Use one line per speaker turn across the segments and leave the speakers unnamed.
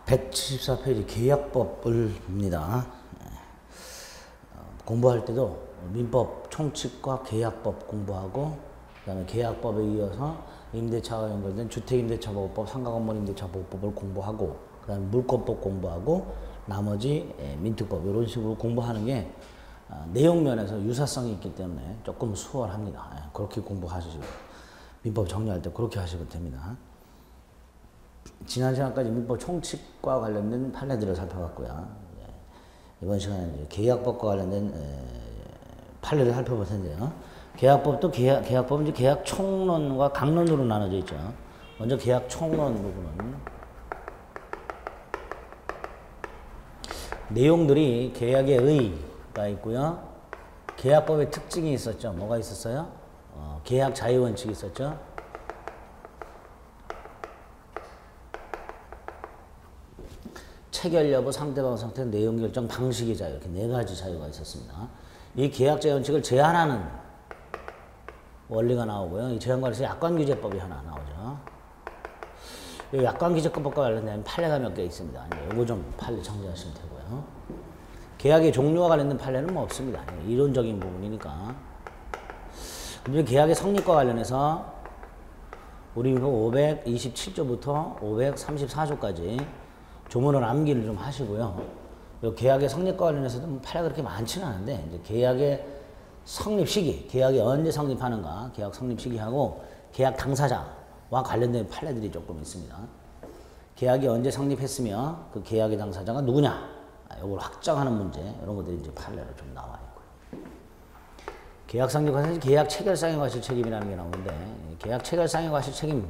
174페이지 계약법을입니다. 공부할 때도 민법 총칙과 계약법 공부하고 그다음에 계약법에 이어서 임대차와 연결된 주택임대차보호법, 상가건물임대차보호법을 공부하고 그다음에 물권법 공부하고 나머지 민특법 이런 식으로 공부하는 게 내용면에서 유사성이 있기 때문에 조금 수월합니다. 그렇게 공부하시고 민법 정리할 때 그렇게 하시면 됩니다. 지난 시간까지 민법 총칙과 관련된 판례들을 살펴봤고요. 이번 시간에 이제 계약법과 관련된 판례를 살펴볼 텐데요. 계약법도 계약법은 이제 계약 총론과 강론으로 나눠져 있죠. 먼저 계약 총론 부분은 내용들이 계약의 의가 있고요. 계약법의 특징이 있었죠. 뭐가 있었어요? 계약 자유원칙이 있었죠. 체결 여부, 상대방 상태, 내용 결정, 방식의 자유 이렇게 네 가지 자유가 있었습니다. 이 계약 자유원칙을 제한하는 원리가 나오고요. 이 제한관리에서 약관규제법이 하나 나오죠. 이 약관규제법과 관련된 판례가 몇 개 있습니다. 이거 좀 판례 정리하시면 되고요. 계약의 종류와 관련된 판례는 뭐 없습니다. 이론적인 부분이니까. 그리고 계약의 성립과 관련해서 우리 527조부터 534조까지 조문을 암기를 좀 하시고요. 요 계약의 성립과 관련해서도 판례가 그렇게 많지는 않은데 이제 계약의 성립 시기, 계약이 언제 성립하는가, 계약 성립 시기하고 계약 당사자와 관련된 판례들이 조금 있습니다. 계약이 언제 성립했으며 그 계약의 당사자가 누구냐, 이걸 확정하는 문제 이런 것들이 이제 판례로 좀 나와 있고요. 계약 성립과실 계약 체결상의 과실 책임이라는 게 나오는데 계약 체결상의 과실 책임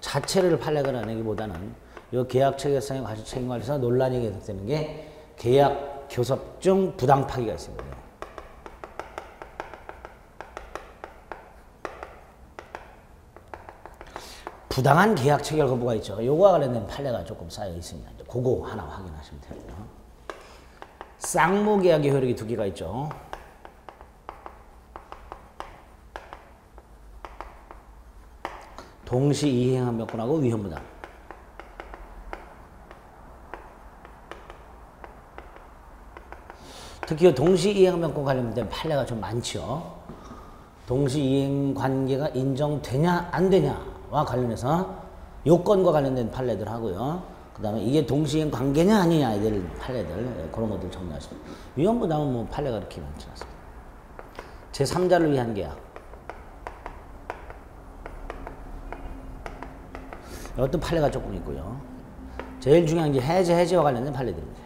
자체를 판례가 내기보다는 이 계약 체결상의 과실 책임 관련해서 논란이 계속되는 게 계약 교섭 중 부당 파기가 있습니다. 부당한 계약 체결 거부가 있죠. 요거와 관련된 판례가 조금 쌓여 있습니다. 그거 하나 확인하시면 되고요. 쌍무 계약의 효력이 두 개가 있죠. 동시 이행한 명분하고 위헌부당. 특히 동시 이행 명분 관련된 판례가 좀 많죠. 동시 이행 관계가 인정되냐 안 되냐와 관련해서 요건과 관련된 판례들 하고요. 그 다음에 이게 동시 이행 관계냐 아니냐 이들 판례들 그런 것들 정리하시면 위헌부당은 뭐 판례가 그렇게 많지 않습니다. 제3자를 위한 계약. 이것도 판례가 조금 있고요. 제일 중요한 게 해제와 관련된 판례들입니다.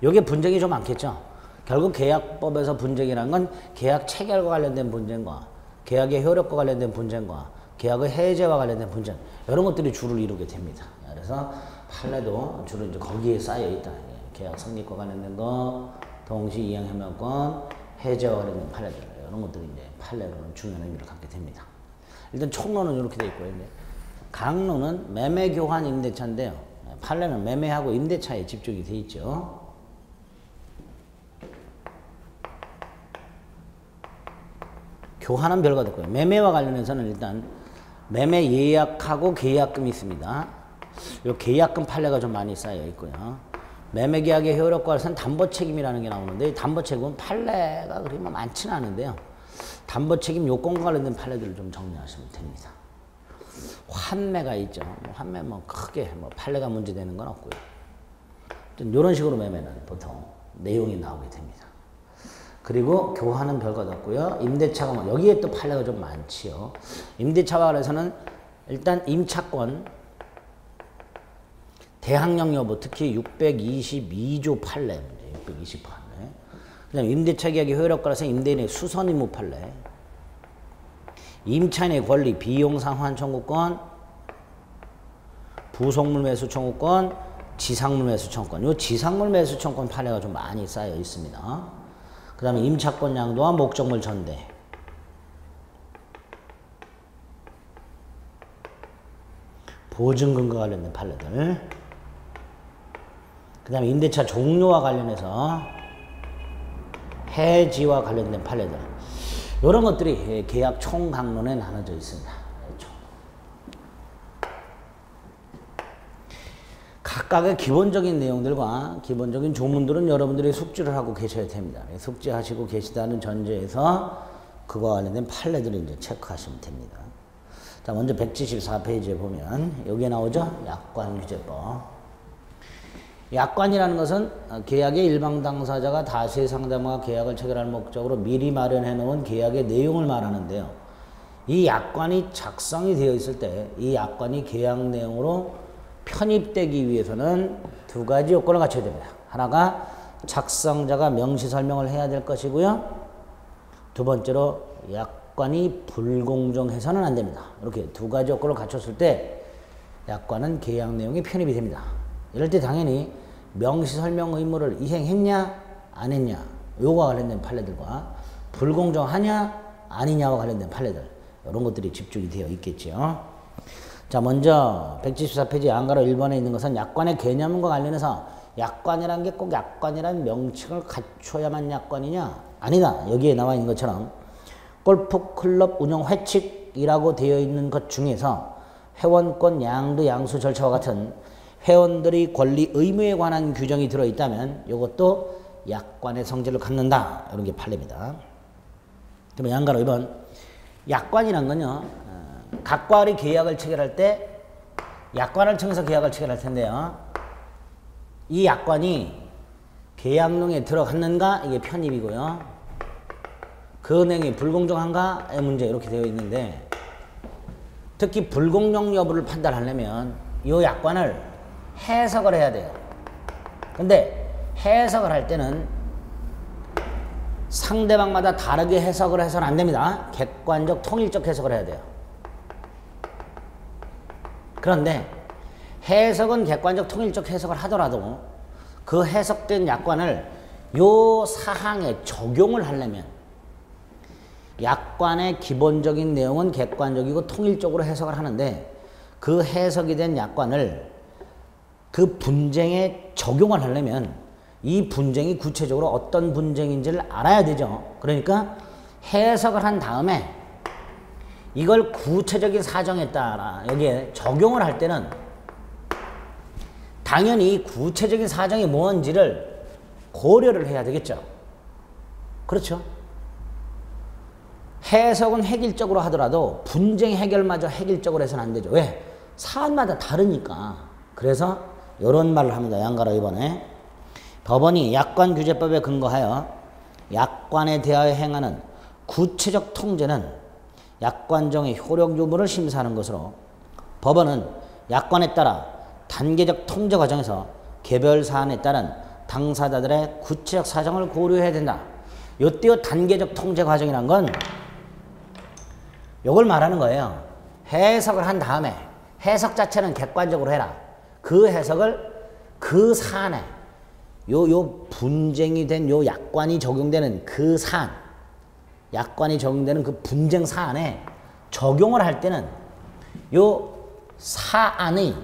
요게 분쟁이 좀 많겠죠. 결국 계약법에서 분쟁이라는 건 계약 체결과 관련된 분쟁과 계약의 효력과 관련된 분쟁과 계약의 해제와 관련된 분쟁 이런 것들이 주를 이루게 됩니다. 그래서 판례도 주로 이제 거기에 쌓여 있다. 계약 성립과 관련된 거, 동시 이행 해명권, 해제와 관련된 판례들 이런 것들이 이제 판례로는 중요한 의미를 갖게 됩니다. 일단 총론은 이렇게 되어 있고요. 강론은 매매 교환 임대차인데요. 판례는 매매하고 임대차에 집중이 되어 있죠. 교환은 별거 없고요. 매매와 관련해서는 일단 매매 예약하고 계약금이 있습니다. 이 계약금 판례가 좀 많이 쌓여 있고요. 매매 계약의 효력과는 담보 책임이라는 게 나오는데 담보 책임은 판례가 그렇게 많지는 않은데요. 담보 책임 요건과 관련된 판례들을 좀 정리하시면 됩니다. 환매가 있죠. 환매 뭐 크게 판례가 문제되는 건 없고요. 이런 식으로 매매는 보통 내용이 나오게 됩니다. 그리고 교환은 별것 없고요. 임대차가 여기에 또 판례가 좀 많지요. 임대차와 관해서는 일단 임차권, 대항력 여부, 특히 622조 판례, 620 판례. 그다음 임대차 계약의 효력과라서 임대인의 수선 의무 판례, 임차인의 권리, 비용 상환 청구권, 부속물 매수 청구권, 지상물 매수 청구권. 이 지상물 매수 청구권 판례가 좀 많이 쌓여 있습니다. 그 다음에 임차권 양도와 목적물 전대. 보증금과 관련된 판례들. 그 다음에 임대차 종료와 관련해서 해지와 관련된 판례들. 이런 것들이 계약 총강론에 나눠져 있습니다. 각각의 기본적인 내용들과 기본적인 조문들은 여러분들이 숙지를 하고 계셔야 됩니다. 숙지하시고 계시다는 전제에서 그거와 관련된 판례들을 이제 체크하시면 됩니다. 자, 먼저 174페이지에 보면 여기에 나오죠? 약관규제법. 약관이라는 것은 계약의 일방 당사자가 다수의 상대방과 계약을 체결할 목적으로 미리 마련해 놓은 계약의 내용을 말하는데요. 이 약관이 작성이 되어 있을 때 이 약관이 계약 내용으로 편입되기 위해서는 두 가지 요건을 갖춰야 됩니다. 하나가 작성자가 명시 설명을 해야 될 것이고요. 두 번째로 약관이 불공정해서는 안 됩니다. 이렇게 두 가지 요건을 갖췄을 때 약관은 계약 내용이 편입이 됩니다. 이럴 때 당연히 명시 설명 의무를 이행했냐 안 했냐 요거와 관련된 판례들과 불공정하냐 아니냐와 관련된 판례들 이런 것들이 집중이 되어 있겠죠. 자, 먼저 174페이지 안가로 1번에 있는 것은 약관의 개념과 관련해서 약관이라는 게 꼭 약관이라는 명칭을 갖춰야만 약관이냐 아니다. 여기에 나와 있는 것처럼 골프클럽 운영 회칙이라고 되어 있는 것 중에서 회원권 양도 양수 절차와 같은 회원들의 권리 의무에 관한 규정이 들어있다면 이것도 약관의 성질을 갖는다. 이런 게 판례입니다. 그러면 양가로 2번 약관이란 건요. 각과 의 계약을 체결할 때 약관을 통해서 계약을 체결할 텐데요. 이 약관이 계약령에 들어갔는가 이게 편입이고요. 그 내용이 불공정한가의 문제 이렇게 되어 있는데 특히 불공정 여부를 판단하려면 이 약관을 해석을 해야 돼요. 근데 해석을 할 때는 상대방마다 다르게 해석을 해서는 안 됩니다. 객관적 통일적 해석을 해야 돼요. 그런데 해석은 객관적 통일적 해석을 하더라도 그 해석된 약관을 요 사항에 적용을 하려면 약관의 기본적인 내용은 객관적이고 통일적으로 해석을 하는데 그 해석이 된 약관을 그 분쟁에 적용을 하려면 이 분쟁이 구체적으로 어떤 분쟁인지를 알아야 되죠. 그러니까 해석을 한 다음에 이걸 구체적인 사정에 따라 여기에 적용을 할 때는 당연히 구체적인 사정이 뭔지를 고려를 해야 되겠죠. 그렇죠? 해석은 획일적으로 하더라도 분쟁 해결마저 획일적으로 해서는 안 되죠. 왜? 사안마다 다르니까. 그래서 이런 말을 합니다. 양가로 이번에 법원이 약관규제법에 근거하여 약관에 대하여 행하는 구체적 통제는 약관정의 효력 여부를 심사하는 것으로 법원은 약관에 따라 단계적 통제 과정에서 개별 사안에 따른 당사자들의 구체적 사정을 고려해야 된다. 요때요 단계적 통제 과정이란 건 요걸 말하는 거예요. 해석을 한 다음에 해석 자체는 객관적으로 해라. 그 해석을 그 사안에 요 분쟁이 된 요 약관이 적용되는 그 사안, 약관이 적용되는 그 분쟁 사안에 적용을 할 때는 요 사안의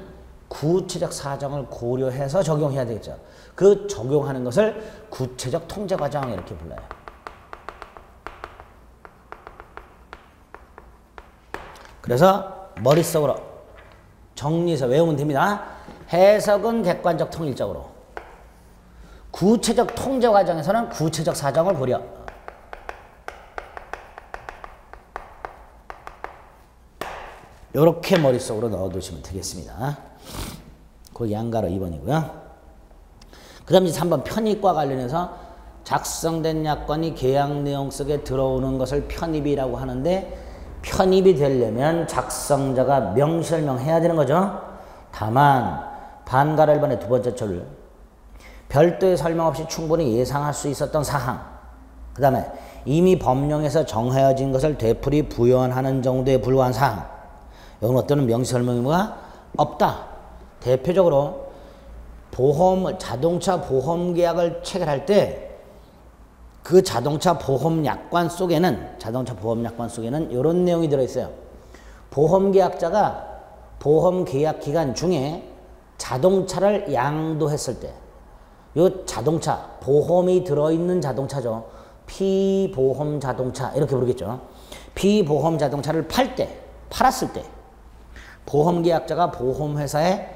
구체적 사정을 고려해서 적용해야 되겠죠. 그 적용하는 것을 구체적 통제 과정 이렇게 불러요. 그래서 머릿속으로 정리해서 외우면 됩니다. 해석은 객관적 통일적으로, 구체적 통제 과정에서는 구체적 사정을 고려. 이렇게 머릿속으로 넣어두시면 되겠습니다. 그 양가로 2번이고요. 그 다음 이제 3번 편입과 관련해서 작성된 약관이 계약 내용 속에 들어오는 것을 편입이라고 하는데 편입이 되려면 작성자가 명시설명해야 되는 거죠. 다만 반가로 1번의 두 번째 줄을 별도의 설명 없이 충분히 예상할 수 있었던 사항, 그 다음에 이미 법령에서 정해진 것을 되풀이 부연하는 정도에 불과한 사항, 이런 것들은 명시설명 의무가 없다. 대표적으로 자동차 보험 계약을 체결할 때 그 자동차 보험 약관 속에는 이런 내용이 들어있어요. 보험 계약자가 보험 계약 기간 중에 자동차를 양도했을 때, 이 자동차, 보험이 들어있는 자동차죠. 피보험 자동차 이렇게 부르겠죠. 피보험 자동차를 팔았을 때 보험 계약자가 보험회사에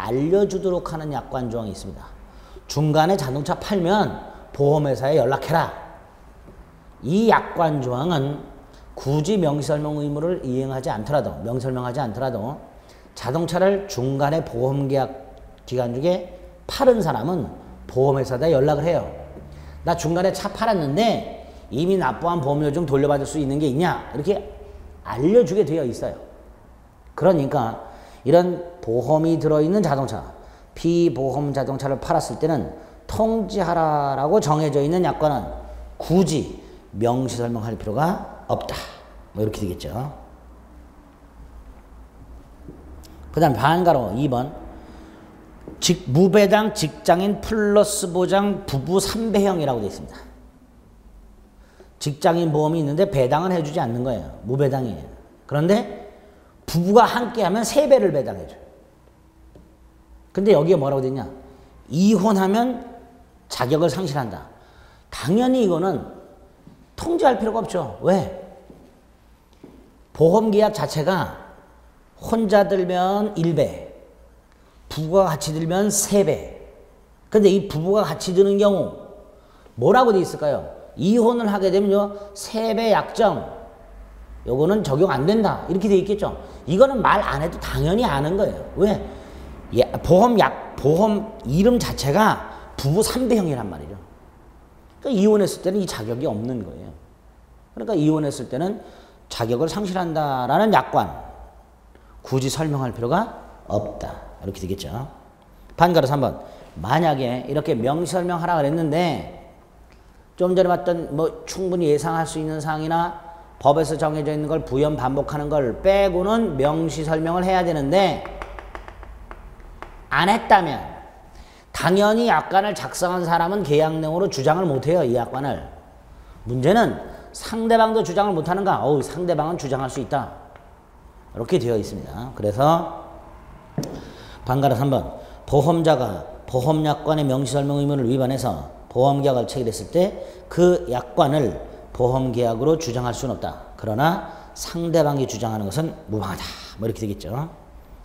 알려주도록 하는 약관 조항이 있습니다. 중간에 자동차 팔면 보험회사에 연락해라. 이 약관 조항은 굳이 명시설명 의무를 이행하지 않더라도, 명설명하지 않더라도 자동차를 중간에 보험계약 기간 중에 팔은 사람은 보험회사에 연락을 해요. 나 중간에 차 팔았는데 이미 납부한 보험료 좀 돌려받을 수 있는 게 있냐? 이렇게 알려주게 되어 있어요. 그러니까 이런 보험이 들어있는 자동차, 비보험 자동차를 팔았을 때는 통지하라라고 정해져 있는 약관은 굳이 명시 설명할 필요가 없다. 뭐 이렇게 되겠죠. 그 다음 반가로 2번 무배당 직장인 플러스 보장 부부 3배형이라고 되어 있습니다. 직장인 보험이 있는데 배당은 해주지 않는 거예요. 무배당이에요. 그런데 부부가 함께하면 3배를 배당해줘요. 근데 여기에 뭐라고 되냐? 이혼하면 자격을 상실한다. 당연히 이거는 통지할 필요가 없죠. 왜? 보험계약 자체가 혼자 들면 1배, 부부가 같이 들면 3배. 근데 이 부부가 같이 드는 경우 뭐라고 돼 있을까요? 이혼을 하게 되면요 3배 약정 요거는 적용 안 된다 이렇게 돼 있겠죠. 이거는 말 안 해도 당연히 아는 거예요. 왜? 보험 이름 자체가 부부 3배형이란 말이죠. 그러니까 이혼했을 때는 이 자격이 없는 거예요. 그러니까 이혼했을 때는 자격을 상실한다라는 약관 굳이 설명할 필요가 없다 이렇게 되겠죠. 반가로 3번 만약에 이렇게 명시 설명하라 그랬는데 좀 전에 봤던 뭐 충분히 예상할 수 있는 사항이나 법에서 정해져 있는 걸 부연 반복하는 걸 빼고는 명시 설명을 해야 되는데 안 했다면 당연히 약관을 작성한 사람은 계약 내용으로 주장을 못해요. 이 약관을. 문제는 상대방도 주장을 못하는가? 상대방은 주장할 수 있다. 이렇게 되어 있습니다. 그래서 반가로 3번 보험자가 보험약관의 명시설명 의무를 위반해서 보험계약을 체결했을 때 그 약관을 보험계약으로 주장할 수는 없다. 그러나 상대방이 주장하는 것은 무방하다. 뭐 이렇게 되겠죠.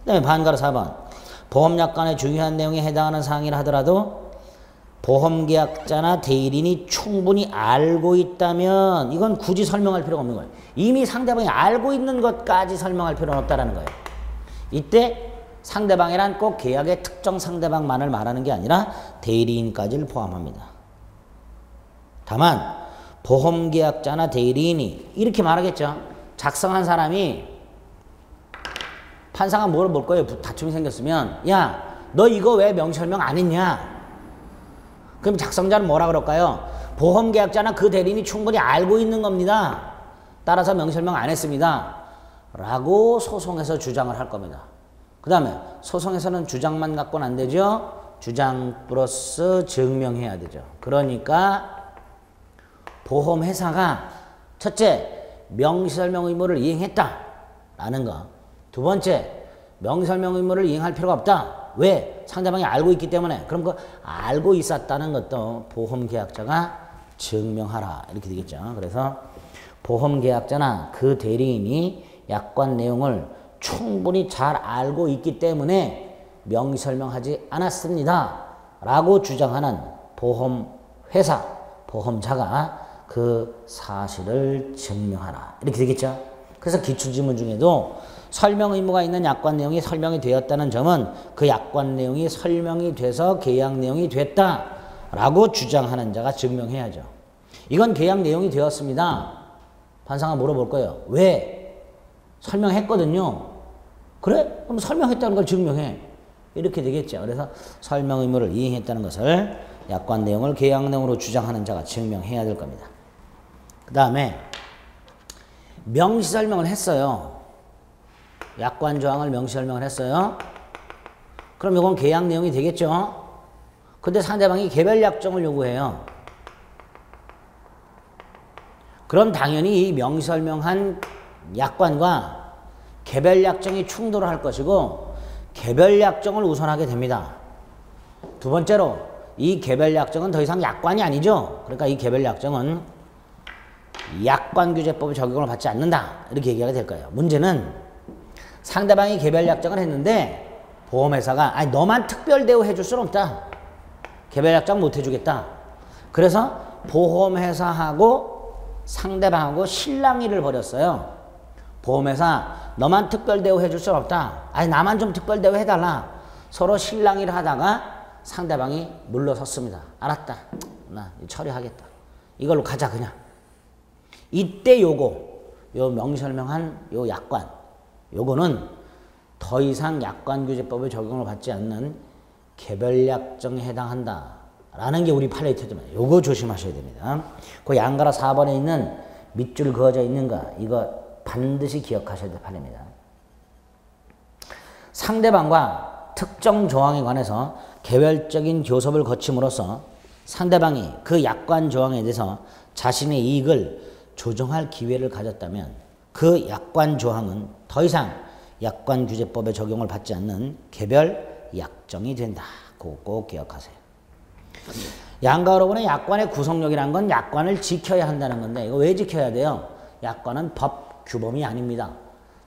그 다음에 반가로 4번 보험약관의 중요한 내용에 해당하는 사항이라 하더라도 보험계약자나 대리인이 충분히 알고 있다면 이건 굳이 설명할 필요가 없는 거예요. 이미 상대방이 알고 있는 것까지 설명할 필요는 없다는 거예요. 이때 상대방이란 꼭 계약의 특정 상대방만을 말하는 게 아니라 대리인까지를 포함합니다. 다만 보험계약자나 대리인이 이렇게 말하겠죠. 작성한 사람이 판사가 뭐를 볼 거예요. 다툼이 생겼으면 야, 너 이거 왜 명시설명 안 했냐? 그럼 작성자는 뭐라 그럴까요? 보험계약자나 그 대리인이 충분히 알고 있는 겁니다. 따라서 명시설명 안 했습니다. 라고 소송에서 주장을 할 겁니다. 그 다음에 소송에서는 주장만 갖고는 안 되죠. 주장 플러스 증명해야 되죠. 그러니까 보험회사가 첫째 명시설명 의무를 이행했다라는 거. 두 번째 명시설명 의무를 이행할 필요가 없다. 왜? 상대방이 알고 있기 때문에. 그럼 그 알고 있었다는 것도 보험계약자가 증명하라 이렇게 되겠죠. 그래서 보험계약자나 그 대리인이 약관 내용을 충분히 잘 알고 있기 때문에 명시설명하지 않았습니다. 라고 주장하는 보험회사, 보험자가 그 사실을 증명하라. 이렇게 되겠죠. 그래서 기출지문 중에도 설명 의무가 있는 약관 내용이 설명이 되었다는 점은 그 약관 내용이 설명이 돼서 계약 내용이 됐다라고 주장하는 자가 증명해야죠. 이건 계약 내용이 되었습니다. 판사가 물어볼 거예요. 왜? 설명했거든요. 그래? 그럼 설명했다는 걸 증명해. 이렇게 되겠죠. 그래서 설명 의무를 이행했다는 것을 약관 내용을 계약 내용으로 주장하는 자가 증명해야 될 겁니다. 그 다음에 명시 설명을 했어요. 약관 조항을 명시 설명을 했어요. 그럼 이건 계약 내용이 되겠죠. 근데 상대방이 개별 약정을 요구해요. 그럼 당연히 이 명시 설명한 약관과 개별 약정이 충돌을 할 것이고 개별 약정을 우선하게 됩니다. 두 번째로 이 개별 약정은 더 이상 약관이 아니죠. 그러니까 이 개별 약정은 약관규제법의 적용을 받지 않는다. 이렇게 얘기하게 될 거예요. 문제는 상대방이 개별 약정을 했는데 보험회사가 아니 너만 특별 대우 해줄 수는 없다. 개별 약정 못 해주겠다. 그래서 보험회사하고 상대방하고 실랑이를 벌였어요. 보험회사 너만 특별 대우 해줄 수는 없다. 아니 나만 좀 특별 대우 해달라. 서로 실랑이를 하다가 상대방이 물러섰습니다. 알았다. 나 처리하겠다. 이걸로 가자 그냥. 이때 요 명실명한 요 약관, 요거는 더 이상 약관규제법의 적용을 받지 않는 개별약정에 해당한다라는 게 우리 판례의 태도입니다. 요거 조심하셔야 됩니다. 그 양가라 4번에 있는 밑줄 그어져 있는가 이거 반드시 기억하셔야 될 판례입니다. 상대방과 특정 조항에 관해서 개별적인 교섭을 거침으로써 상대방이 그 약관 조항에 대해서 자신의 이익을 조정할 기회를 가졌다면 그 약관 조항은 더 이상 약관규제법의 적용을 받지 않는 개별 약정이 된다. 그거 꼭 기억하세요. 양가 여러분의 약관의 구성력이란 건 약관을 지켜야 한다는 건데 이거 왜 지켜야 돼요? 약관은 법 규범이 아닙니다.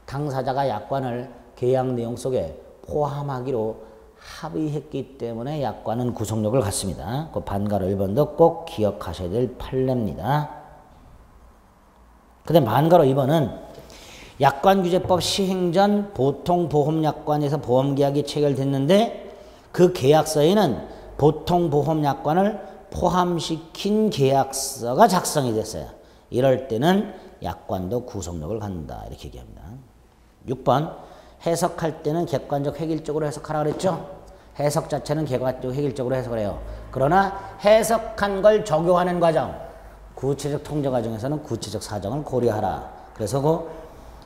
당사자가 약관을 계약 내용 속에 포함하기로 합의했기 때문에 약관은 구성력을 갖습니다. 그 반가로 1번도 꼭 기억하셔야 될 판례입니다. 그 다음 반가로 2번은 약관규제법 시행 전 보통보험약관에서 보험계약이 체결됐는데 그 계약서에는 보통보험약관을 포함시킨 계약서가 작성이 됐어요. 이럴 때는 약관도 구성력을 갖는다. 이렇게 얘기합니다. 6번 해석할 때는 객관적 획일적으로 해석하라 그랬죠? 해석 자체는 객관적 획일적으로 해석을 해요. 그러나 해석한 걸 적용하는 과정, 구체적 통제 과정에서는 구체적 사정을 고려하라. 그래서 그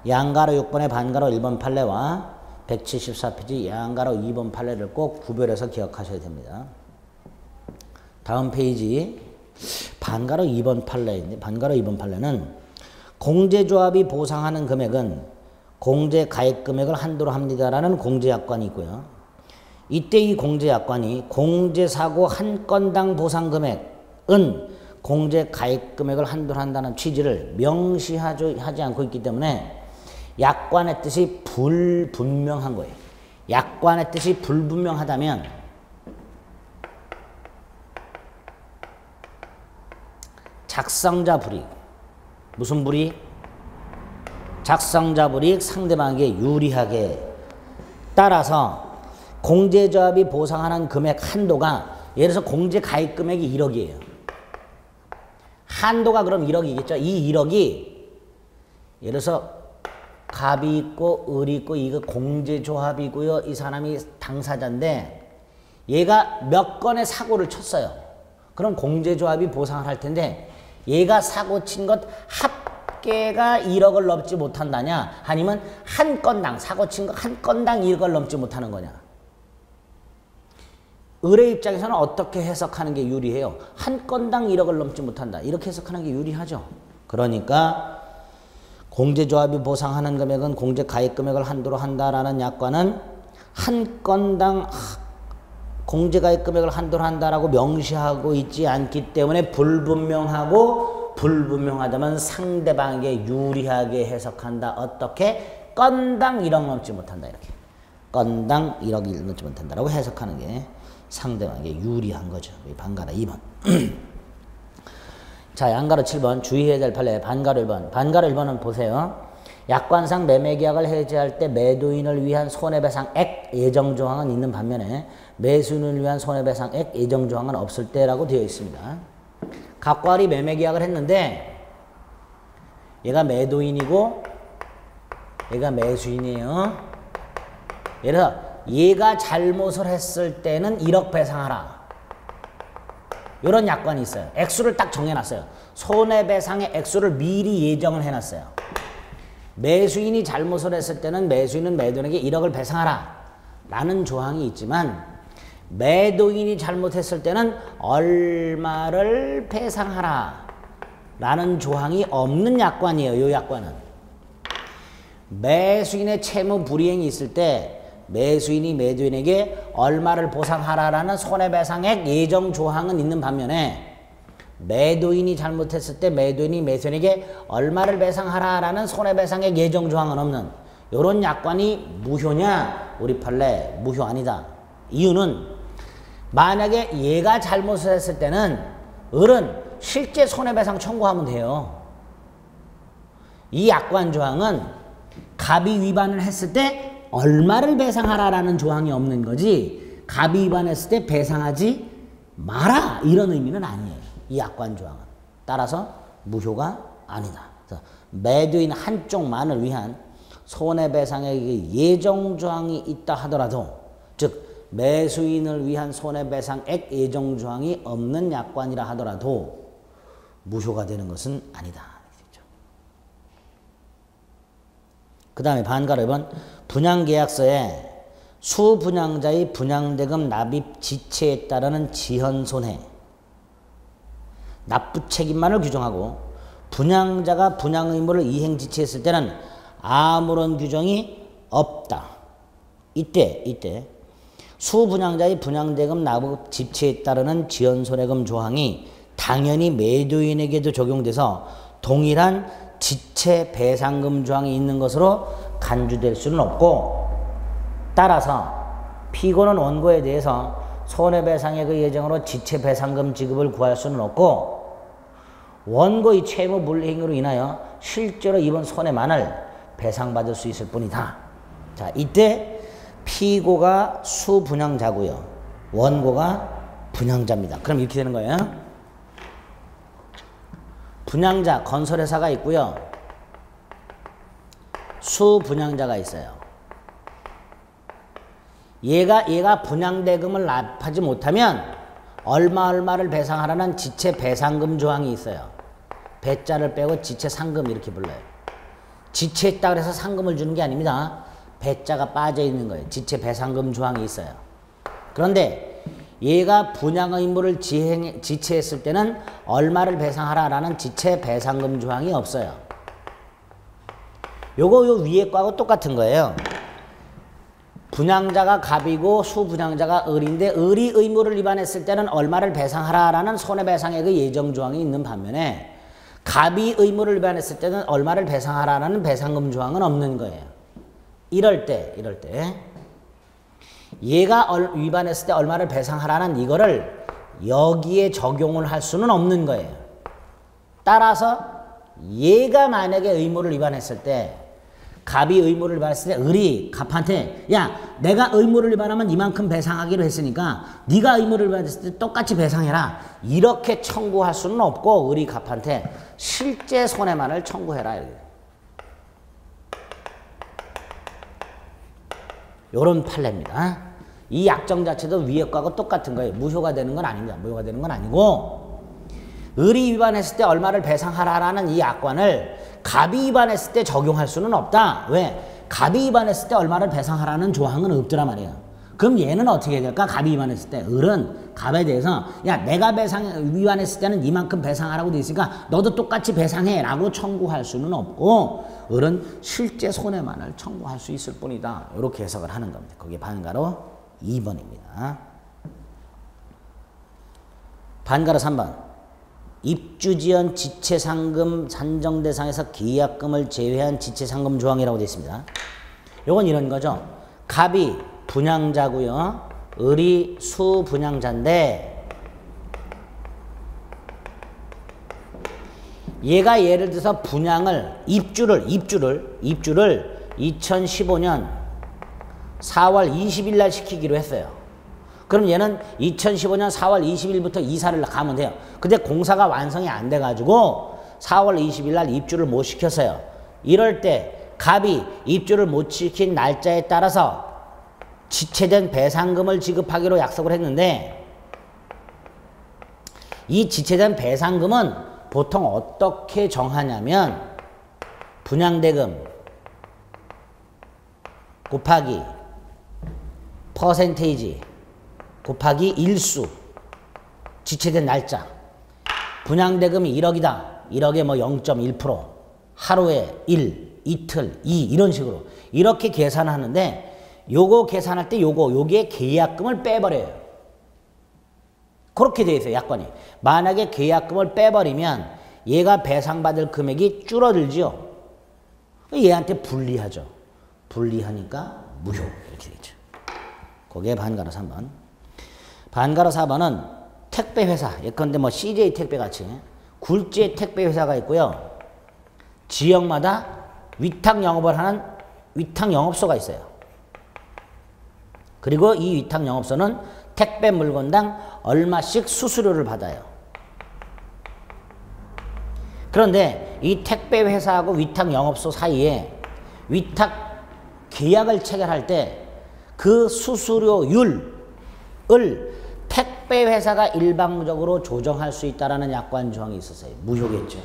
양가로 6번의 반가로 1번 판례와 174페이지 양가로 2번 판례를 꼭 구별해서 기억하셔야 됩니다. 다음 페이지 반가로 2번 판례인데 반가로 2번 판례는 공제조합이 보상하는 금액은 공제가액 금액을 한도로 합니다라는 공제약관이 있고요. 이때 이 공제약관이 공제사고 한 건당 보상 금액은 공제가액 금액을 한도로 한다는 취지를 명시하지 않고 있기 때문에 약관의 뜻이 불분명한 거예요. 약관의 뜻이 불분명하다면 작성자 불이익, 무슨 불이익? 작성자 불이익 상대방에게 유리하게 따라서 공제조합이 보상하는 금액 한도가 예를 들어서 공제가액 금액이 1억이에요. 한도가 그럼 1억이겠죠. 이 1억이 예를 들어서 갑이 있고 을이 있고 이거 공제조합이고요. 이 사람이 당사자인데 얘가 몇 건의 사고를 쳤어요. 그럼 공제조합이 보상을 할 텐데 얘가 사고 친 것 합계가 1억을 넘지 못한다냐 아니면 한 건당 사고 친 것 한 건당 1억을 넘지 못하는 거냐. 을의 입장에서는 어떻게 해석하는 게 유리해요? 한 건당 1억을 넘지 못한다. 이렇게 해석하는 게 유리하죠. 그러니까 공제조합이 보상하는 금액은 공제가액 금액을 한도로 한다라는 약관은 한 건당 공제가액 금액을 한도로 한다라고 명시하고 있지 않기 때문에 불분명하고 불분명하다면 상대방에게 유리하게 해석한다. 어떻게? 건당 1억 넘지 못한다. 이렇게. 건당 1억 넘지 못한다라고 해석하는 게 상대방에게 유리한 거죠. 반가로 2번. 자, 양가로 7번 주의해야 될 판례 반가로 1번. 반가로 1번은 보세요. 약관상 매매계약을 해지할 때 매도인을 위한 손해배상액 예정조항은 있는 반면에 매수인을 위한 손해배상액 예정조항은 없을 때라고 되어 있습니다. 갑과 을이 매매계약을 했는데 얘가 매도인이고 얘가 매수인이에요. 예를 들어 얘가 잘못을 했을 때는 1억 배상하라. 이런 약관이 있어요. 액수를 딱 정해놨어요. 손해배상의 액수를 미리 예정을 해놨어요. 매수인이 잘못을 했을 때는 매수인은 매도인에게 1억을 배상하라 라는 조항이 있지만 매도인이 잘못했을 때는 얼마를 배상하라 라는 조항이 없는 약관이에요. 이 약관은. 매수인의 채무 불이행이 있을 때 매수인이 매도인에게 얼마를 보상하라라는 손해배상액 예정 조항은 있는 반면에 매도인이 잘못했을 때 매도인이 매수인에게 얼마를 배상하라라는 손해배상액 예정 조항은 없는 이런 약관이 무효냐 우리 판례 무효 아니다. 이유는 만약에 얘가 잘못을 했을 때는 을은 실제 손해배상 청구하면 돼요. 이 약관 조항은 갑이 위반을 했을 때 얼마를 배상하라라는 조항이 없는 거지 갑이 위반했을 때 배상하지 마라 이런 의미는 아니에요. 이 약관 조항은. 따라서 무효가 아니다. 그래서 매도인 한쪽만을 위한 손해배상액의 예정조항이 있다 하더라도 즉 매수인을 위한 손해배상액 예정조항이 없는 약관이라 하더라도 무효가 되는 것은 아니다. 그 다음에 반가로 1번 분양계약서에 수분양자의 분양대금 납입 지체에 따르는 지연손해 납부 책임만을 규정하고 분양자가 분양 의무를 이행 지체했을 때는 아무런 규정이 없다. 이때 수분양자의 분양대금 납입 지체에 따르는 지연손해금 조항이 당연히 매도인에게도 적용돼서 동일한 지체 배상금 조항이 있는 것으로 간주될 수는 없고 따라서 피고는 원고에 대해서 손해배상액의 예정으로 지체 배상금 지급을 구할 수는 없고 원고의 채무 불이행으로 인하여 실제로 입은 손해만을 배상받을 수 있을 뿐이다. 자, 이때 피고가 수분양자고요. 원고가 분양자입니다. 그럼 이렇게 되는 거예요. 분양자, 건설회사가 있고요. 수분양자가 있어요. 얘가 분양대금을 납하지 못하면 얼마를 배상하라는 지체 배상금 조항이 있어요. 배자를 빼고 지체 상금 이렇게 불러요. 지체했다 그래서 상금을 주는 게 아닙니다. 배자가 빠져 있는 거예요. 지체 배상금 조항이 있어요. 그런데 얘가 분양 의무를 지체했을 때는 얼마를 배상하라라는 지체 배상금 조항이 없어요. 요 위에 거하고 똑같은 거예요. 분양자가 갑이고 수분양자가 을인데 을이 의무를 위반했을 때는 얼마를 배상하라라는 손해배상액의 예정 조항이 있는 반면에 갑이 의무를 위반했을 때는 얼마를 배상하라라는 배상금 조항은 없는 거예요. 이럴 때 얘가 위반했을 때 얼마를 배상하라는 이거를 여기에 적용을 할 수는 없는 거예요. 따라서 얘가 만약에 의무를 위반했을 때 갑이 의무를 위반했을 때 을이 갑한테 야 내가 의무를 위반하면 이만큼 배상하기로 했으니까 네가 의무를 위반했을 때 똑같이 배상해라 이렇게 청구할 수는 없고 을이 갑한테 실제 손해만을 청구해라. 요런 판례입니다. 이 약정 자체도 위에 거하고 똑같은 거예요. 무효가 되는 건 아닙니다. 무효가 되는 건 아니고 을이 위반했을 때 얼마를 배상하라라는 이 약관을 갑이 위반했을 때 적용할 수는 없다. 왜? 갑이 위반했을 때 얼마를 배상하라는 조항은 없더란 말이에요. 그럼 얘는 어떻게 해야 될까? 갑이 위반했을 때 을은 갑에 대해서 야 내가 위반했을 때는 이만큼 배상하라고 돼 있으니까 너도 똑같이 배상해 라고 청구할 수는 없고 을은 실제 손해만을 청구할 수 있을 뿐이다. 이렇게 해석을 하는 겁니다. 그게 반가로 2번입니다. 반가로 3번 입주지연 지체상금 산정 대상에서 계약금을 제외한 지체상금 조항이라고 되어 있습니다. 요건 이런 거죠. 갑이 분양자고요. 을이 수분양자인데 얘가 예를 들어서 분양을 입주를 2015년 4월 20일 날 시키기로 했어요. 그럼 얘는 2015년 4월 20일부터 이사를 가면 돼요. 근데 공사가 완성이 안 돼가지고 4월 20일 날 입주를 못 시켰어요. 이럴 때 갑이 입주를 못 시킨 날짜에 따라서 지체된 배상금을 지급하기로 약속을 했는데 이 지체된 배상금은 보통 어떻게 정하냐면 분양대금 곱하기 퍼센테이지 곱하기 일수 지체된 날짜 분양대금이 1억이다. 1억에 뭐 0.1% 하루에 1, 이틀, 2 이런 식으로 이렇게 계산하는데 요거 계산할 때 요게 계약금을 빼버려요. 그렇게 돼 있어요. 약관이. 만약에 계약금을 빼버리면 얘가 배상받을 금액이 줄어들죠. 얘한테 불리하죠. 불리하니까 무효. 이렇게 되죠. 그게 반가로 3번. 반가로 4번은 택배회사, 예컨대 뭐 CJ 택배 같이 굴지의 택배회사가 있고요. 지역마다 위탁 영업을 하는 위탁 영업소가 있어요. 그리고 이 위탁 영업소는 택배 물건당 얼마씩 수수료를 받아요. 그런데 이 택배 회사하고 위탁 영업소 사이에 위탁 계약을 체결할 때 그 수수료율을 택배 회사가 일방적으로 조정할 수 있다라는 약관 조항이 있었어요. 무효겠죠.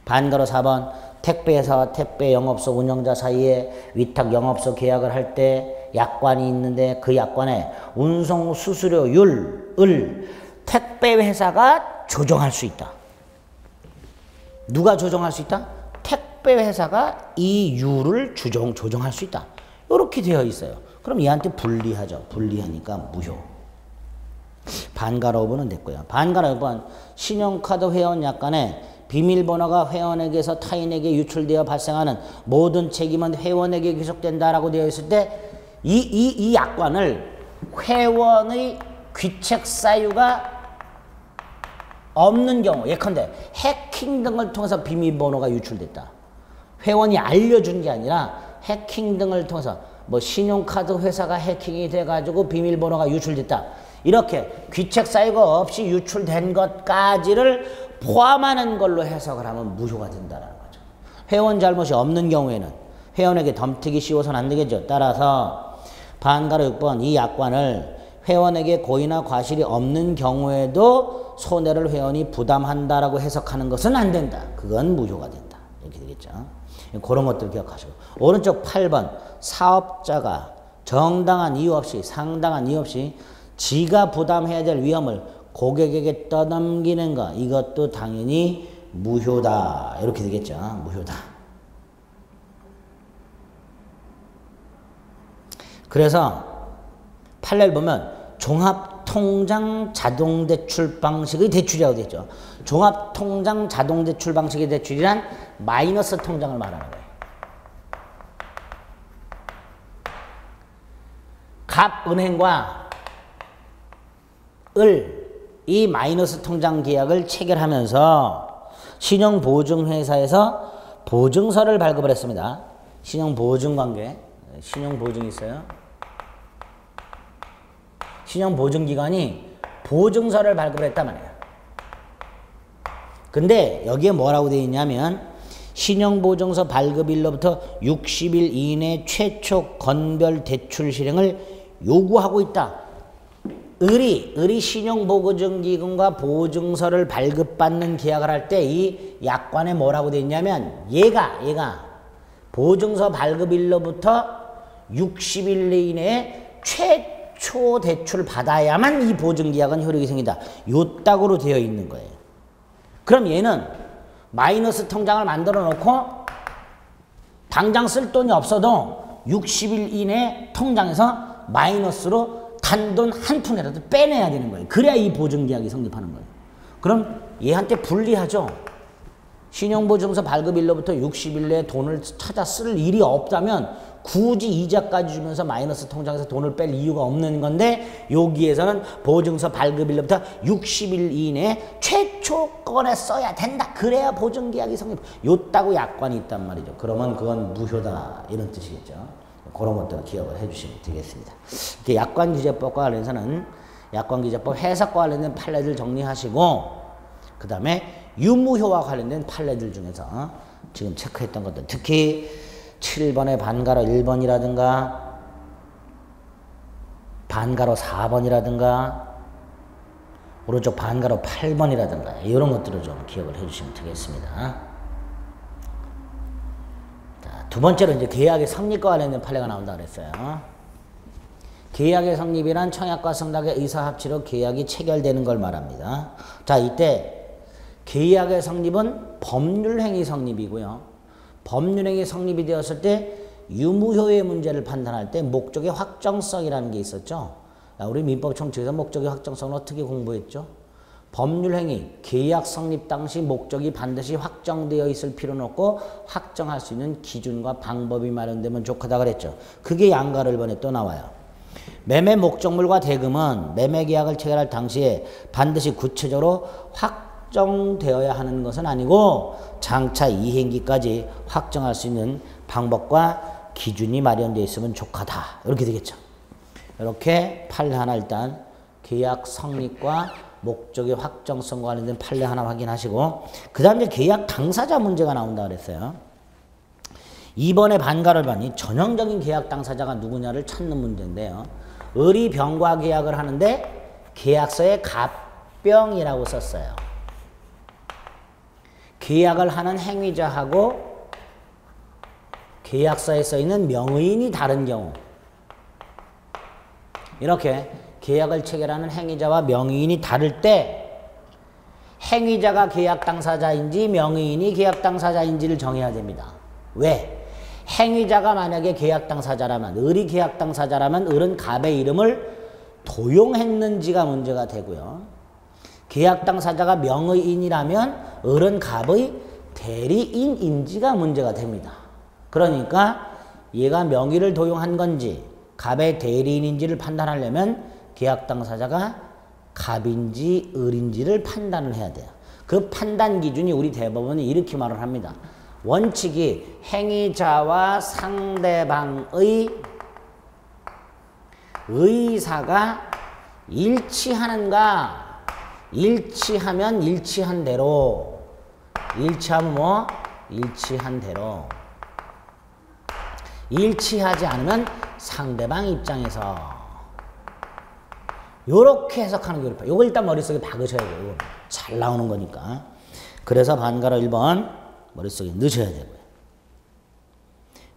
반가로 4번 택배 회사와 택배 영업소 운영자 사이에 위탁 영업소 계약을 할 때 약관이 있는데 그 약관에 운송 수수료율을 택배 회사가 조정할 수 있다. 누가 조정할 수 있다? 택배 회사가 이 율을 조정할 수 있다. 이렇게 되어 있어요. 그럼 얘한테 불리하죠. 불리하니까 무효. 반가로 5번은 됐고요. 반가로 6번 신용카드 회원 약관에 비밀번호가 회원에게서 타인에게 유출되어 발생하는 모든 책임은 회원에게 귀속된다라고 되어 있을 때 이 약관을 회원의 귀책 사유가 없는 경우, 예컨대 해킹 등을 통해서 비밀번호가 유출됐다. 회원이 알려준 게 아니라 해킹 등을 통해서 뭐 신용카드 회사가 해킹이 돼가지고 비밀번호가 유출됐다. 이렇게 귀책 사유가 없이 유출된 것까지를 포함하는 걸로 해석을 하면 무효가 된다는 거죠. 회원 잘못이 없는 경우에는 회원에게 덤태기 씌워서는 안 되겠죠. 따라서 반가로 6번 이 약관을 회원에게 고의나 과실이 없는 경우에도 손해를 회원이 부담한다라고 해석하는 것은 안 된다. 그건 무효가 된다. 이렇게 되겠죠. 그런 것들 기억하시고. 오른쪽 8번 사업자가 정당한 이유 없이 상당한 이유 없이 지가 부담해야 될 위험을 고객에게 떠넘기는 것, 이것도 당연히 무효다. 이렇게 되겠죠. 무효다. 그래서 판례를 보면 종합통장 자동대출 방식의 대출이라고 되어 있죠. 종합통장 자동대출 방식의 대출이란 마이너스 통장을 말하는 거예요. 갑은행과 이 마이너스 통장 계약을 체결하면서 신용보증회사에서 보증서를 발급을 했습니다. 신용보증관계, 신용보증이 있어요. 신용보증기관이 보증서를 발급을 했단 말이에요. 근데 여기에 뭐라고 되어 있냐면 신용보증서 발급일로부터 60일 이내 최초 건별 대출 실행을 요구하고 있다. 을이 신용보증기금과 보증서를 발급받는 계약을 할 때 이 약관에 뭐라고 되어 있냐면 얘가 보증서 발급일로부터 60일 이내에 최초 대출을 받아야만 이 보증계약은 효력이 생긴다. 요 딱으로 되어 있는 거예요. 그럼 얘는 마이너스 통장을 만들어 놓고 당장 쓸 돈이 없어도 60일 이내 통장에서 마이너스로 단돈 한 푼이라도 빼내야 되는 거예요. 그래야 이 보증계약이 성립하는 거예요. 그럼 얘한테 불리하죠. 신용보증서 발급일로부터 60일 내에 돈을 찾아 쓸 일이 없다면 굳이 이자까지 주면서 마이너스 통장에서 돈을 뺄 이유가 없는 건데 여기에서는 보증서 발급일로부터 60일 이내에 최초 건에 써야 된다. 그래야 보증계약이 성립. 요따구 약관이 있단 말이죠. 그러면 그건 무효다. 이런 뜻이겠죠. 그런 것들을 기억을 해주시면 되겠습니다. 이렇게 약관규제법과 관련해서는 약관규제법 해석과 관련된 판례들 정리하시고 그 다음에 유무효와 관련된 판례들 중에서 지금 체크했던 것들 특히 7번의 반가로 1번이라든가 반가로 4번이라든가 오른쪽 반가로 8번이라든가 이런 것들을 좀 기억을 해주시면 되겠습니다. 자, 두 번째로 이제 계약의 성립과 관련된 판례가 나온다 그랬어요. 계약의 성립이란 청약과 승낙의 의사합치로 계약이 체결되는 걸 말합니다. 자, 이때 계약의 성립은 법률행위 성립이고요. 법률행위 성립이 되었을 때 유무효의 문제를 판단할 때 목적의 확정성이라는 게 있었죠. 우리 민법 총칙에서 목적의 확정성을 어떻게 공부했죠? 법률행위, 계약 성립 당시 목적이 반드시 확정되어 있을 필요는 없고 확정할 수 있는 기준과 방법이 마련되면 족하다 그랬죠. 그게 양가 1번에 또 나와요. 매매 목적물과 대금은 매매 계약을 체결할 당시에 반드시 구체적으로 확정되어야 하는 것은 아니고 장차 이행기까지 확정할 수 있는 방법과 기준이 마련되어 있으면 족하다. 이렇게 되겠죠. 이렇게 판례 하나 일단 계약 성립과 목적의 확정성과 관련된 판례 하나 확인하시고 그 다음 이제 계약 당사자 문제가 나온다 그랬어요. 2번의 반가를 봐니 전형적인 계약 당사자가 누구냐를 찾는 문제인데요. 을이 병과 계약을 하는데 계약서에 갑병이라고 썼어요. 계약을 하는 행위자하고 계약서에 써있는 명의인이 다른 경우 이렇게 계약을 체결하는 행위자와 명의인이 다를 때 행위자가 계약 당사자인지 명의인이 계약 당사자인지를 정해야 됩니다. 왜? 행위자가 만약에 계약 당사자라면 을이 계약 당사자라면 을은 갑의 이름을 도용했는지가 문제가 되고요. 계약 당사자가 명의인이라면 을은 갑의 대리인인지가 문제가 됩니다. 그러니까 얘가 명의를 도용한 건지 갑의 대리인인지를 판단하려면 계약 당사자가 갑인지 을인지를 판단을 해야 돼요. 그 판단 기준이 우리 대법원이 이렇게 말을 합니다. 원칙이 행위자와 상대방의 의사가 일치하는가? 일치하면 일치한 대로. 일치하면 뭐? 일치한 대로. 일치하지 않으면 상대방 입장에서 요렇게 해석하는 게 어렵다. 요거 일단 머릿속에 박으셔야 돼요. 잘 나오는 거니까. 그래서 반가로 1번 머릿속에 넣으셔야 되고요.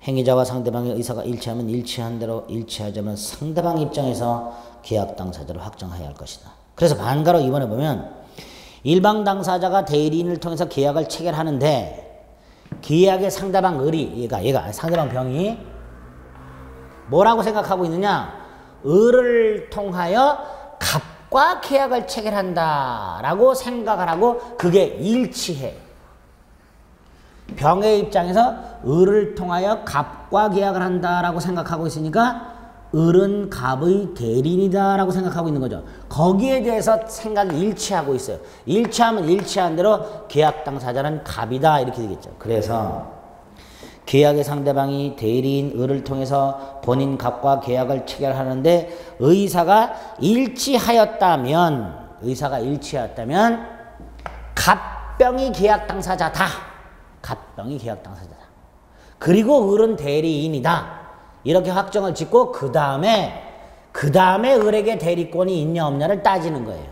행위자와 상대방의 의사가 일치하면 일치한 대로, 일치하자면 상대방 입장에서 계약 당사자를 확정해야 할 것이다. 그래서 반가로 2번에 보면 일방 당사자가 대리인을 통해서 계약을 체결하는데 계약의 상대방 을이 얘가 상대방 병이 뭐라고 생각하고 있느냐? 을을 통하여 갑과 계약을 체결한다라고 생각을 하고 그게 일치해. 병의 입장에서 을을 통하여 갑과 계약을 한다라고 생각하고 있으니까 을은 갑의 대리인이다라고 생각하고 있는 거죠. 거기에 대해서 생각이 일치하고 있어요. 일치하면 일치한 대로 계약 당사자는 갑이다 이렇게 되겠죠. 그래서 계약의 상대방이 대리인 을을 통해서 본인 갑과 계약을 체결하는데 의사가 일치하였다면 갑병이 계약 당사자다. 갑병이 계약 당사자다. 그리고 을은 대리인이다. 이렇게 확정을 짓고 그 다음에 을에게 대리권이 있냐 없냐를 따지는 거예요.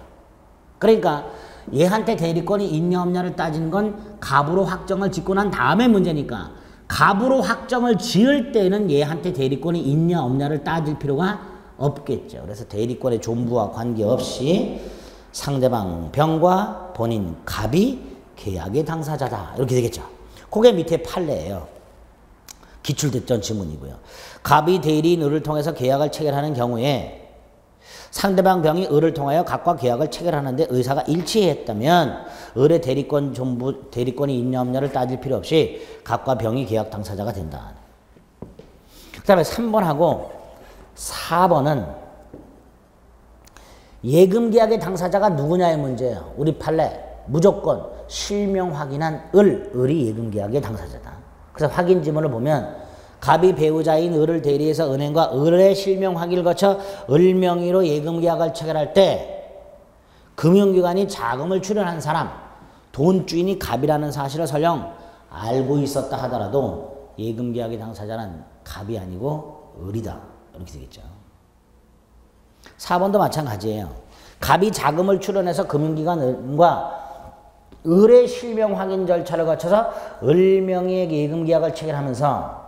그러니까 얘한테 대리권이 있냐 없냐를 따지는 건 갑으로 확정을 짓고 난 다음에 문제니까 갑으로 확정을 지을 때는 얘한테 대리권이 있냐 없냐를 따질 필요가 없겠죠. 그래서 대리권의 존부와 관계없이 상대방 병과 본인 갑이 계약의 당사자다. 이렇게 되겠죠. 그게 밑에 판례예요. 기출됐던 지문이고요. 갑이 대리인 을을 통해서 계약을 체결하는 경우에 상대방 병이 을을 통하여 갑과 계약을 체결하는데 의사가 일치했다면 을의 대리권이 있냐 없냐를 따질 필요 없이 갑과 병이 계약 당사자가 된다. 그 다음에 3번하고 4번은 예금계약의 당사자가 누구냐의 문제예요. 우리 판례 무조건 실명 확인한 을이 예금계약의 당사자다. 그래서 확인 지문을 보면 갑이 배우자인 을을 대리해서 은행과 을의 실명 확인을 거쳐 을 명의로 예금계약을 체결할 때 금융기관이 자금을 출연한 사람, 돈주인이 갑이라는 사실을 설령 알고 있었다 하더라도 예금계약의 당사자는 갑이 아니고 을이다. 이렇게 되겠죠. 4번도 마찬가지예요. 갑이 자금을 출연해서 금융기관과 을의 실명 확인 절차를 거쳐서 을 명의의 예금계약을 체결하면서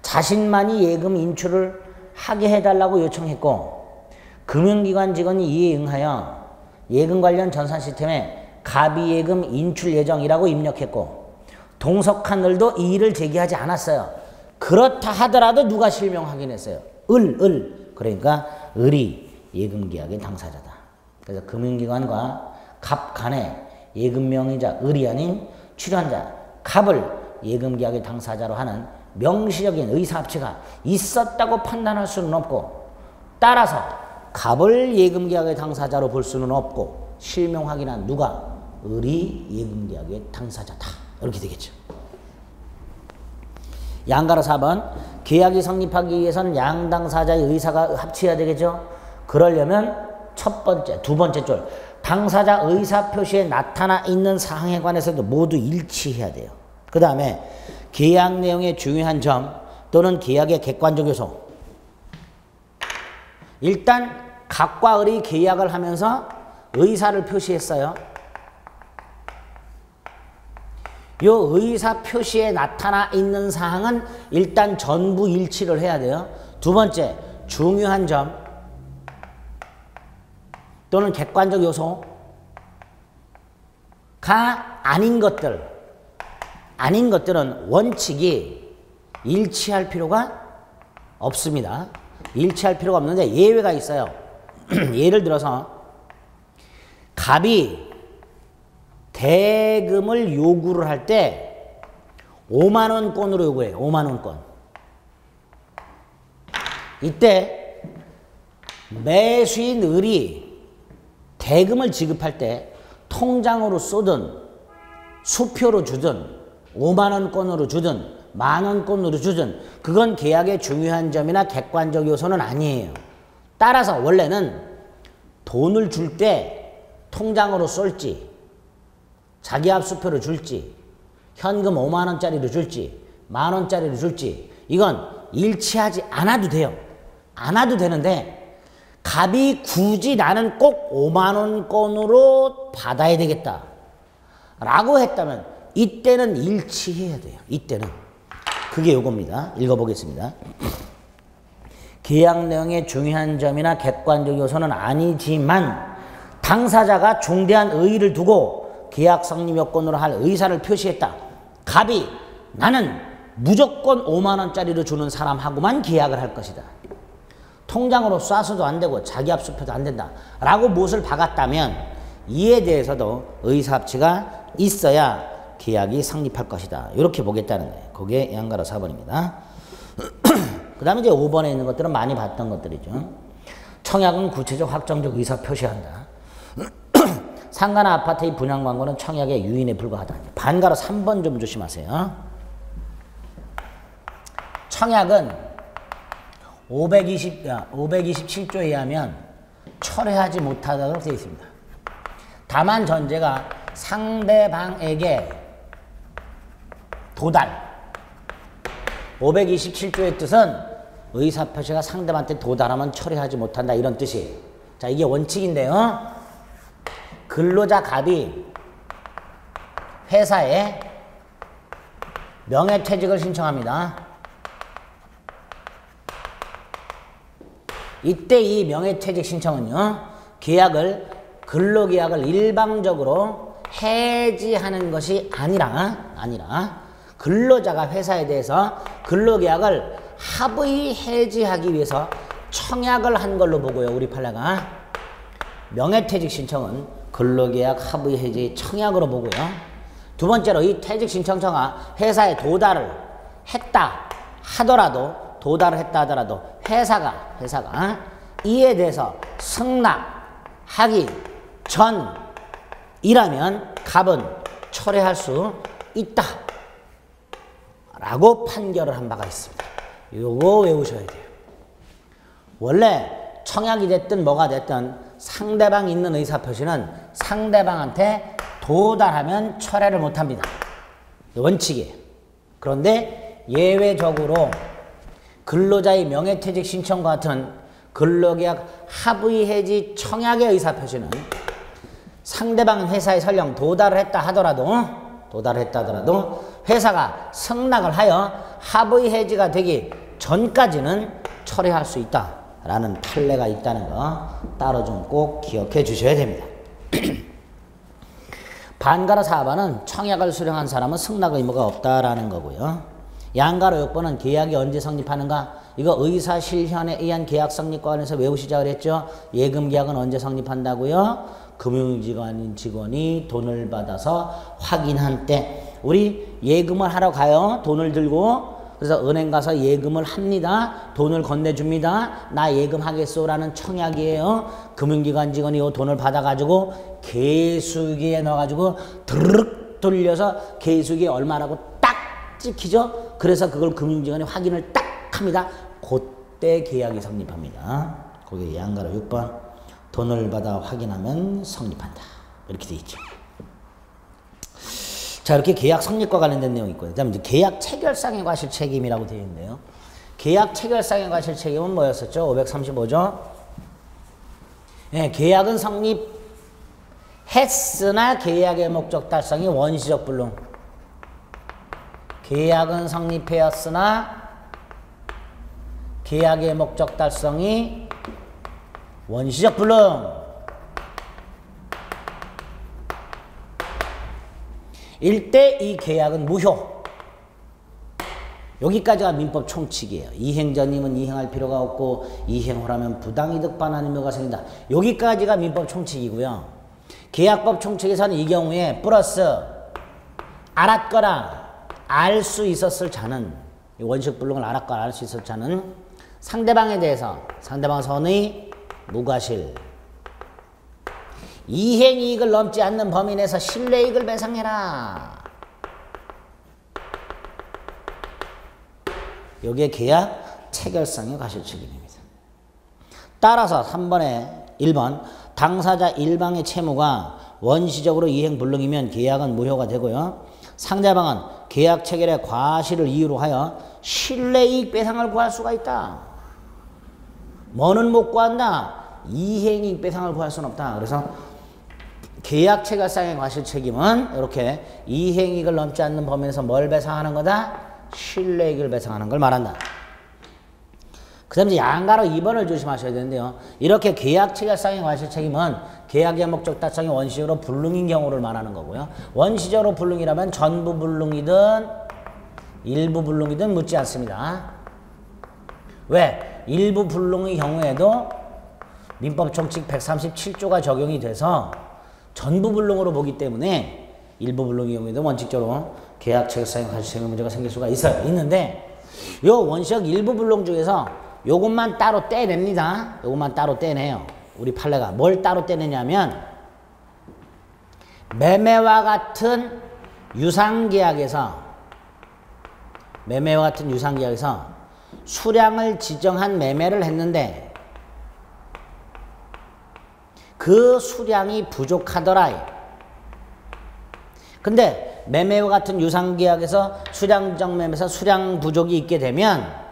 자신만이 예금 인출을 하게 해달라고 요청했고 금융기관 직원이 이에 응하여 예금 관련 전산 시스템에 갑이 예금 인출 예정이라고 입력했고 동석한 을도 이의를 제기하지 않았어요. 그렇다 하더라도 누가 실명 확인했어요? 을. 그러니까 을이 예금계약의 당사자다. 그래서 금융기관과 갑 간에 예금명의자 을이 아닌 출연자 갑을 예금계약의 당사자로 하는 명시적인 의사합치가 있었다고 판단할 수는 없고 따라서 갑을 예금계약의 당사자로 볼 수는 없고 실명 확인한 누가 을이 예금계약의 당사자다. 이렇게 되겠죠. 양가로 4번 계약이 성립하기 위해서는 양당사자의 의사가 합치해야 되겠죠. 그러려면 첫 번째, 두 번째 줄 당사자 의사 표시에 나타나 있는 사항에 관해서도 모두 일치해야 돼요. 그 다음에 계약 내용의 중요한 점 또는 계약의 객관적 요소. 일단 갑과 을이 계약을 하면서 의사를 표시했어요. 이 의사 표시에 나타나 있는 사항은 일단 전부 일치를 해야 돼요. 두 번째, 중요한 점 또는 객관적 요소가 아닌 것들은 원칙이 일치할 필요가 없습니다. 일치할 필요가 없는데 예외가 있어요. 예를 들어서 갑이 대금을 요구를 할 때 5만 원권으로 요구해요. 5만 원권. 이때 매수인 을이 대금을 지급할 때 통장으로 쏘든 수표로 주든 5만 원권으로 주든 만 원권으로 주든 그건 계약의 중요한 점이나 객관적 요소는 아니에요. 따라서 원래는 돈을 줄 때 통장으로 쏠지 자기합 수표로 줄지 현금 5만 원짜리로 줄지 만 원짜리로 줄지 이건 일치하지 않아도 돼요. 않아도 되는데 갑이 굳이 나는 꼭 5만 원권으로 받아야 되겠다 라고 했다면 이때는 일치해야 돼요. 이때는. 그게 요겁니다. 읽어보겠습니다. 계약 내용의 중요한 점이나 객관적 요소는 아니지만 당사자가 중대한 의의를 두고 계약 성립 요건으로 할 의사를 표시했다. 갑이 나는 무조건 5만 원짜리로 주는 사람하고만 계약을 할 것이다. 통장으로 쏴서도 안 되고 자기합 수표도 안 된다. 라고 못을 박았다면 이에 대해서도 의사합치가 있어야 계약이 성립할 것이다. 이렇게 보겠다는 거예요. 그게 양가로 4번입니다. 그 다음에 이제 5번에 있는 것들은 많이 봤던 것들이죠. 청약은 구체적 확정적 의사 표시한다. 상가나 아파트의 분양 광고는 청약의 유인에 불과하다. 반가로 3번 좀 조심하세요. 청약은 527조에 의하면 철회하지 못하도록 되어 있습니다. 다만 전제가 상대방에게 도달. 527조의 뜻은 의사표시가 상대방한테 도달하면 철회하지 못한다 이런 뜻이에요. 자, 이게 원칙인데요. 근로자 갑이 회사에 명예퇴직을 신청합니다. 이때 이 명예퇴직 신청은요. 근로계약을 일방적으로 해지하는 것이 아니라 근로자가 회사에 대해서 근로계약을 합의 해지하기 위해서 청약을 한 걸로 보고요. 우리 판례가. 명예퇴직 신청은 근로계약 합의 해지 청약으로 보고요. 두 번째로 이 퇴직 신청서가 회사에 도달을 했다 하더라도 회사가 이에 대해서 승낙하기 전이라면 갑은 철회할 수 있다 라고 판결을 한 바가 있습니다. 요거 외우셔야 돼요. 원래 청약이 됐든 뭐가 됐든 상대방 있는 의사표시는 상대방한테 도달하면 철회를 못합니다. 원칙이에요. 그런데 예외적으로 근로자의 명예퇴직 신청과 같은 근로계약 합의 해지 청약의 의사표시는 상대방 회사에 설령 도달을 했다 하더라도 회사가 승낙을 하여 합의 해지가 되기 전까지는 철회할 수 있다라는 판례가 있다는 거 따로 좀 꼭 기억해 주셔야 됩니다. 반가로 4번은 청약을 수령한 사람은 승낙 의무가 없다라는 거고요. 양가로 6번은 계약이 언제 성립하는가? 이거 의사 실현에 의한 계약 성립과 관해서 외우시자 그랬죠. 예금 계약은 언제 성립한다고요? 금융기관 직원이 돈을 받아서 확인한 때. 우리 예금을 하러 가요. 돈을 들고. 그래서 은행 가서 예금을 합니다. 돈을 건네줍니다. 나 예금하겠소라는 청약이에요. 금융기관 직원이 이 돈을 받아가지고 계수기에 넣어가지고 드르륵 돌려서 계수기에 얼마라고 딱 찍히죠. 그래서 그걸 금융기관이 확인을 딱 합니다. 그때 계약이 성립합니다. 거기 양가로 6번 돈을 받아 확인하면 성립한다. 이렇게 돼 있죠. 자, 이렇게 계약 성립과 관련된 내용이 있고요. 그다음에 이제 계약 체결상의 과실 책임이라고 되어 있는데요. 계약 체결상의 과실 책임은 뭐였었죠? 535조. 예, 계약은 성립했으나 계약의 목적 달성이 원시적 불능. 계약은 성립하였으나 계약의 목적 달성이 원시적 불능. 일대 이 계약은 무효. 여기까지가 민법 총칙이에요. 이행전임은 이행할 필요가 없고 이행하라면 부당이득 반환 의무가 생긴다. 여기까지가 민법 총칙이고요. 계약법 총칙에서는 이 경우에 플러스 알았거나 알 수 있었을 자는, 원시적 불능을 알았거나 알 수 있었을 자는 상대방에 대해서 상대방 선의 무과실, 이행이익을 넘지 않는 범위 내에서 신뢰이익을 배상해라. 여기에 계약 체결상의 과실 책임입니다. 따라서 3번에 1번 당사자 일방의 채무가 원시적으로 이행 불능이면 계약은 무효가 되고요. 상대방은 계약 체결의 과실을 이유로 하여 신뢰이익 배상을 구할 수가 있다. 뭐는 못 구한다? 이행이익 배상을 구할 수는 없다. 그래서 계약 체결상의 과실 책임은 이렇게 이행이익을 넘지 않는 범위에서 뭘 배상하는 거다? 신뢰이익을 배상하는 걸 말한다. 그 다음에 양가로 2번을 조심하셔야 되는데요. 이렇게 계약 체결상의 과실 책임은 계약의 목적 달성이 원시적으로 불능인 경우를 말하는 거고요. 원시적으로 불능이라면 전부 불능이든 일부 불능이든 묻지 않습니다. 왜? 일부 불능의 경우에도 민법 총칙 137조가 적용이 돼서 전부 불능으로 보기 때문에 일부 불능의 경우에도 원칙적으로 계약 체결상의 과실 책임 문제가 생길 수가 있어요. 있는데 요 원시적 일부 불능 중에서 요것만 따로 떼냅니다. 요것만 따로 떼내요. 우리 판례가 뭘 따로 떼내냐면 매매와 같은 유상계약에서 수량을 지정한 매매를 했는데 그 수량이 부족하더라. 근데 매매와 같은 유상계약에서 수량 지정 매매에서 수량 부족이 있게 되면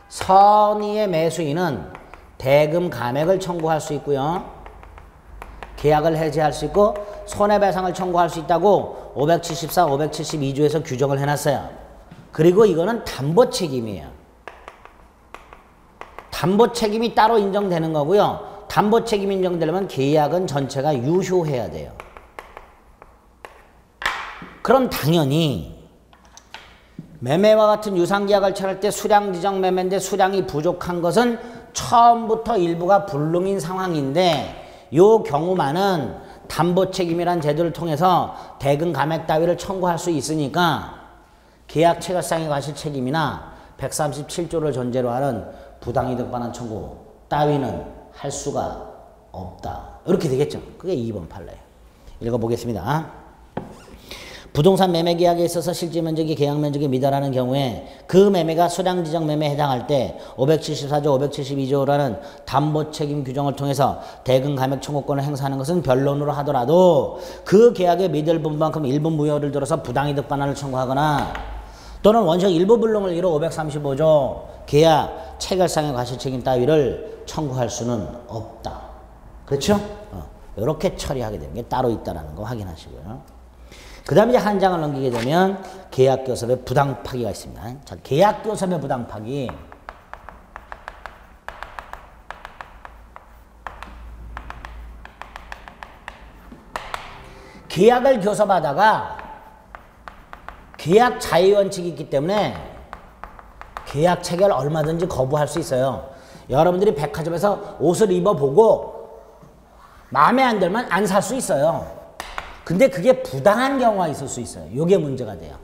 선의의 매수인은 대금 감액을 청구할 수 있고요. 계약을 해지할 수 있고 손해배상을 청구할 수 있다고 574, 572조에서 규정을 해놨어요. 그리고 이거는 담보 책임이에요. 담보 책임이 따로 인정되는 거고요. 담보 책임이 인정되려면 계약은 전체가 유효해야 돼요. 그럼 당연히 매매와 같은 유상계약을 체할 때 수량 지정 매매인데 수량이 부족한 것은 처음부터 일부가 불능인 상황인데 요 경우만은 담보 책임이란 제도를 통해서 대금 감액 따위를 청구할 수 있으니까 계약 체결상의 과실 책임이나 137조를 전제로 하는 부당이득 반환 청구 따위는 할 수가 없다. 이렇게 되겠죠. 그게 2번 판례예요. 읽어보겠습니다. 부동산 매매 계약에 있어서 실제 면적이 계약 면적에 미달하는 경우에 그 매매가 수량 지정 매매에 해당할 때 574조, 572조라는 담보 책임 규정을 통해서 대금 감액 청구권을 행사하는 것은 변론으로 하더라도 그 계약의 미달 부분만큼 일부 무효를 들어서 부당이득 반환을 청구하거나 또는 원시적 일부 불능을 이루 535조 계약 체결상의 과실 책임 따위를 청구할 수는 없다. 그렇죠? 이렇게 처리하게 되는 게 따로 있다는 거 확인하시고요. 그 다음에 이제 한 장을 넘기게 되면 계약교섭의 부당파기가 있습니다. 자, 계약교섭의 부당파기. 계약을 교섭하다가 계약 자유원칙이 있기 때문에 계약 체결 얼마든지 거부할 수 있어요. 여러분들이 백화점에서 옷을 입어보고 마음에 안 들면 안 살 수 있어요. 근데 그게 부당한 경우가 있을 수 있어요. 이게 문제가 돼요.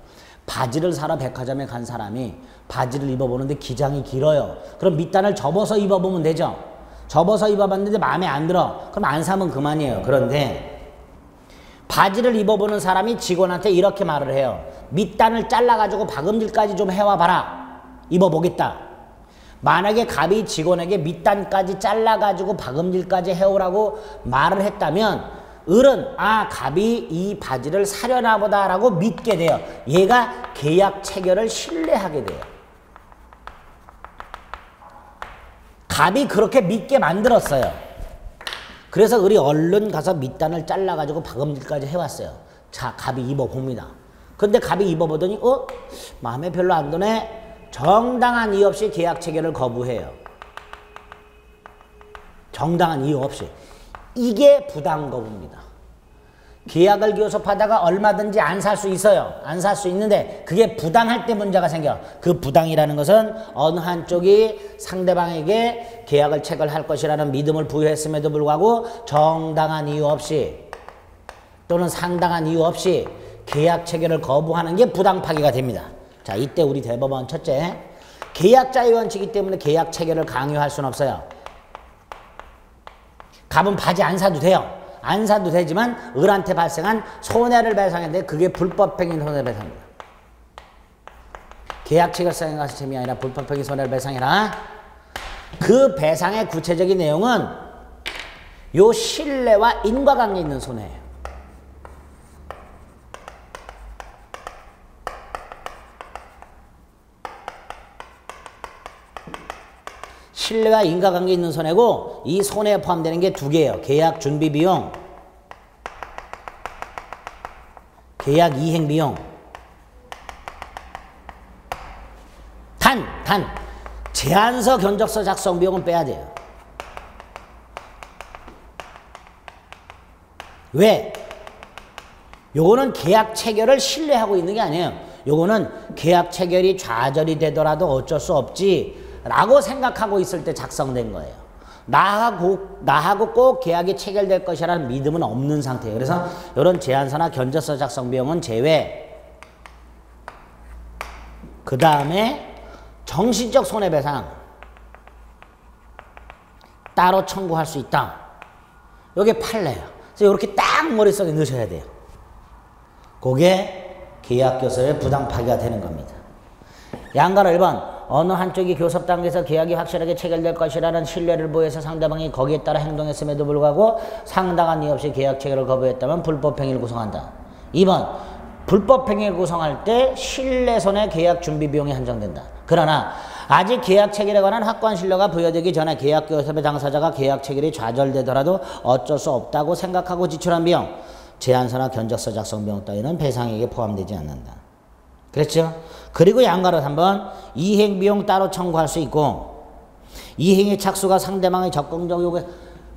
바지를 사러 백화점에 간 사람이 바지를 입어보는데 기장이 길어요. 그럼 밑단을 접어서 입어보면 되죠. 접어서 입어봤는데 마음에 안 들어. 그럼 안 사면 그만이에요. 그런데 바지를 입어보는 사람이 직원한테 이렇게 말을 해요. 밑단을 잘라가지고 박음질까지 좀 해와봐라. 입어보겠다. 만약에 갑이 직원에게 밑단까지 잘라가지고 박음질까지 해오라고 말을 했다면 을은 아 갑이 이 바지를 사려나 보다라고 믿게 돼요. 얘가 계약 체결을 신뢰하게 돼요. 갑이 그렇게 믿게 만들었어요. 그래서 을이 얼른 가서 밑단을 잘라가지고 박음질까지 해왔어요. 자 갑이 입어봅니다. 근데 갑이 입어보더니 마음에 별로 안 드네. 정당한 이유 없이 계약 체결을 거부해요. 정당한 이유 없이. 이게 부당거부입니다. 계약을 교섭하다가 얼마든지 안 살 수 있어요. 안 살 수 있는데 그게 부당할 때 문제가 생겨. 그 부당이라는 것은 어느 한쪽이 상대방에게 계약을 체결할 것이라는 믿음을 부여했음에도 불구하고 정당한 이유 없이 또는 상당한 이유 없이 계약 체결을 거부하는 게 부당 파기가 됩니다. 자, 이때 우리 대법원 첫째, 계약자의 원칙이기 때문에 계약 체결을 강요할 수는 없어요. 갑은 바지 안 사도 돼요. 안 사도 되지만 을한테 발생한 손해를 배상했는데 그게 불법행위 손해배상입니다. 계약 체결상에 가서 셈이 아니라 불법행위 손해를 배상해라. 그 배상의 구체적인 내용은 요 신뢰와 인과관계 있는 손해예요. 신뢰와 인과관계 있는 손해고 이 손해에 포함되는 게 두 개예요. 계약 준비비용, 계약 이행비용. 단 제안서 견적서 작성 비용은 빼야 돼요. 왜? 요거는 계약 체결을 신뢰하고 있는 게 아니에요. 요거는 계약 체결이 좌절이 되더라도 어쩔 수 없지 라고 생각하고 있을 때 작성된 거예요. 나하고 꼭 계약이 체결될 것이라는 믿음은 없는 상태예요. 그래서 이런 제안서나 견적서 작성 비용은 제외. 그 다음에 정신적 손해배상 따로 청구할 수 있다. 이게 판례예요. 그래서 이렇게 딱 머릿속에 넣으셔야 돼요. 그게 계약교섭의 부당파기가 되는 겁니다. 양가로 1번 어느 한쪽이 교섭 단계에서 계약이 확실하게 체결될 것이라는 신뢰를 보여서 상대방이 거기에 따라 행동했음에도 불구하고 상당한 이유 없이 계약 체결을 거부했다면 불법행위를 구성한다. 2번 불법행위를 구성할 때 신뢰손해 계약 준비비용이 한정된다. 그러나 아직 계약 체결에 관한 확고한 신뢰가 부여되기 전에 계약 교섭의 당사자가 계약 체결이 좌절되더라도 어쩔 수 없다고 생각하고 지출한 비용, 제안서나 견적서 작성 비용 따위는 배상액에 포함되지 않는다. 그랬죠? 그리고 양가로 3번 이행비용 따로 청구할 수 있고 이행의 착수가 상대방의 적극적 요구에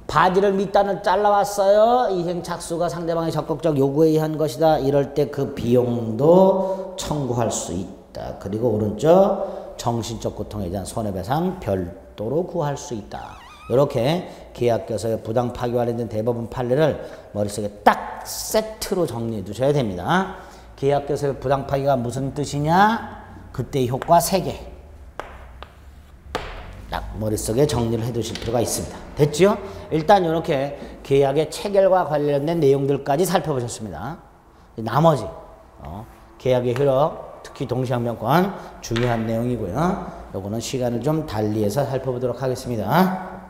바지를 밑단을 잘라왔어요. 이행 착수가 상대방의 적극적 요구에 의한 것이다. 이럴 때 그 비용도 청구할 수 있다. 그리고 오른쪽 정신적 고통에 대한 손해배상 별도로 구할 수 있다. 이렇게 계약교섭의 부당 파기 관련된 대법원 판례를 머릿속에 딱 세트로 정리해 두셔야 됩니다. 계약교섭의 부당 파기가 무슨 뜻이냐? 그때의 효과 3개. 딱 머릿속에 정리를 해 두실 필요가 있습니다. 됐죠? 일단 이렇게 계약의 체결과 관련된 내용들까지 살펴보셨습니다. 나머지 계약의 효력, 특히 동시항변권 중요한 내용이고요. 요거는 시간을 좀 달리해서 살펴보도록 하겠습니다.